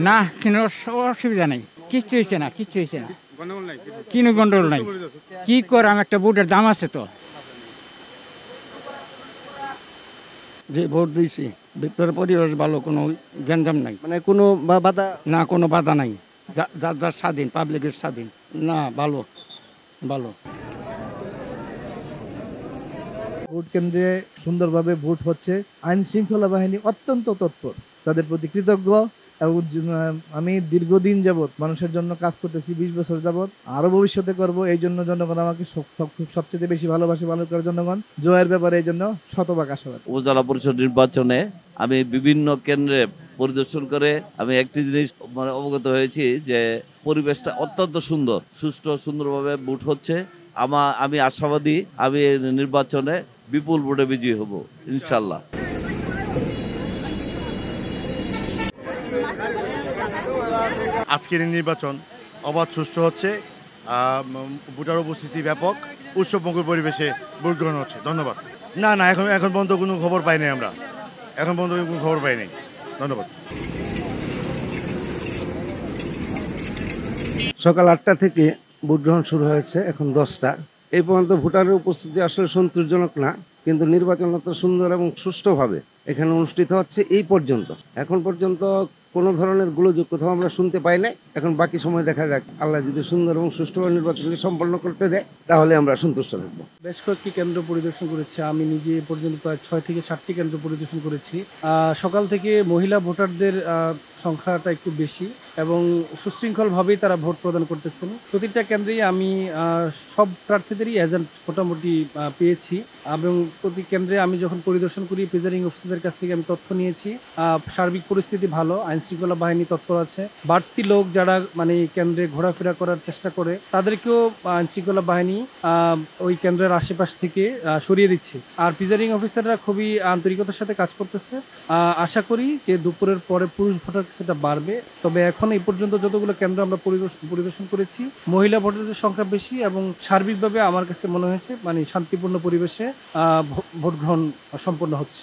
না কোনো অসুবিধা নেই, কিচ্ছু হয়েছে না, কিচ্ছু হয়েছে না, কোনো গন্ডগোল নাই। কি করাম, একটা ভোটের দাম আছে তো। যে ভোট দিয়েছি ভিতরে পরিবেশ ভালো, কোনো গ্যাঞ্জাম নাই, মানে কোনো বাধা? না কোনো বাধা নাই, যার যার স্বাধীন, পাবলিকের স্বাধীন। না ভালো ভালো। ভোট কেন্দ্রে সুন্দরভাবে ভোট হচ্ছে, আইন শৃঙ্খলা বাহিনী অত্যন্ত তৎপর, তাদের প্রতি কৃতজ্ঞ। এবং আমি দীর্ঘদিন যাবৎ মানুষের জন্য কাজ করতেছি, 20 বছর যাবৎ, আরো ভবিষ্যতে করব। এই জন্য জনগণ আমাকে সবচেয়ে বেশি ভালোবাসে, ভালো করে জনগণ জয়ের ব্যাপারে এই জন্য শতভাগ আশাবাদী। উপজেলা পরিষদ নির্বাচনে আমি বিভিন্ন কেন্দ্রে পরিদর্শন করে আমি একটি জিনিস অবগত হয়েছি যে পরিবেশটা অত্যন্ত সুন্দর, সুষ্ঠু সুন্দরভাবে ভোট হচ্ছে। আমি আশাবাদী আমি নির্বাচনে বিপুল ভোটে বিজয়ী হব ইনশাল্লাহ। আজকের নির্বাচন অবাধ সুষ্ঠু হচ্ছে, ভোটার উপস্থিতি ব্যাপক, উৎসবমুখর পরিবেশে ভোট গ্রহণ হচ্ছে। ধন্যবাদ। না না, এখন পর্যন্ত কোনো খবর পাইনি, আমরা এখন পর্যন্ত কোনো খবর পাইনি। ধন্যবাদ। সকাল 8টা থেকে ভোট গ্রহণ শুরু হয়েছে, এখন 10টা। এই পর্যন্ত ভোটারের উপস্থিতি আসলে সন্তোষজনক না, কিন্তু নির্বাচন অত সুন্দর এবং সুষ্ঠুভাবে এখানে অনুষ্ঠিত হচ্ছে। এই পর্যন্ত এখন পর্যন্ত কোনো ধরনের গোলযোগ কোথাও আমরা শুনতে পাই নাই। এখন বাকি সময় দেখা যাক, আল্লাহ যদি সুন্দর এবং সুষ্ঠুভাবে নির্বাচনটি সম্পন্ন করতে দেয় তাহলে আমরা সন্তুষ্ট থাকবো। বেশ কয়েকটি কেন্দ্র পরিদর্শন করেছি, আমি নিজে পর্যন্ত প্রায় 6 থেকে 7টি কেন্দ্র পরিদর্শন করেছি। সকাল থেকে মহিলা ভোটারদের সংখ্যাটা একটু বেশি এবং সুশৃঙ্খলভাবেই তারা ভোট প্রদান করতেছেন। প্রতিটা কেন্দ্রেই আমি সব প্রার্থীদেরই এজেন্ট মোটামুটি পেয়েছি এবং প্রতি কেন্দ্রে আমি যখন পরিদর্শন করি প্রিজাইডিং অফিসারদের কাছ থেকে আমি তথ্য নিয়েছি। সার্বিক পরিস্থিতি ভালো, আইন শৃঙ্খলা বাহিনী তৎপর আছে। বাড়তি লোক যারা মানে কেন্দ্রে ঘোরাফেরা করার চেষ্টা করে তাদেরকেও আইন শৃঙ্খলা বাহিনী ওই কেন্দ্রের আশেপাশ থেকে সরিয়ে দিচ্ছে। আর প্রিজাইডিং অফিসাররা খুবই আন্তরিকতার সাথে কাজ করতেছে। আশা করি যে দুপুরের পরে পুরুষ ভোটার কিছুটা বাড়বে। তবে এখন এই পর্যন্ত যতগুলো কেন্দ্র আমরা পরিদর্শন করেছি মহিলা ভোটারদের সংখ্যা বেশি এবং সার্বিকভাবে আমার কাছে মনে হয়েছে মানে শান্তিপূর্ণ পরিবেশে ভোট গ্রহণ সম্পন্ন হচ্ছে।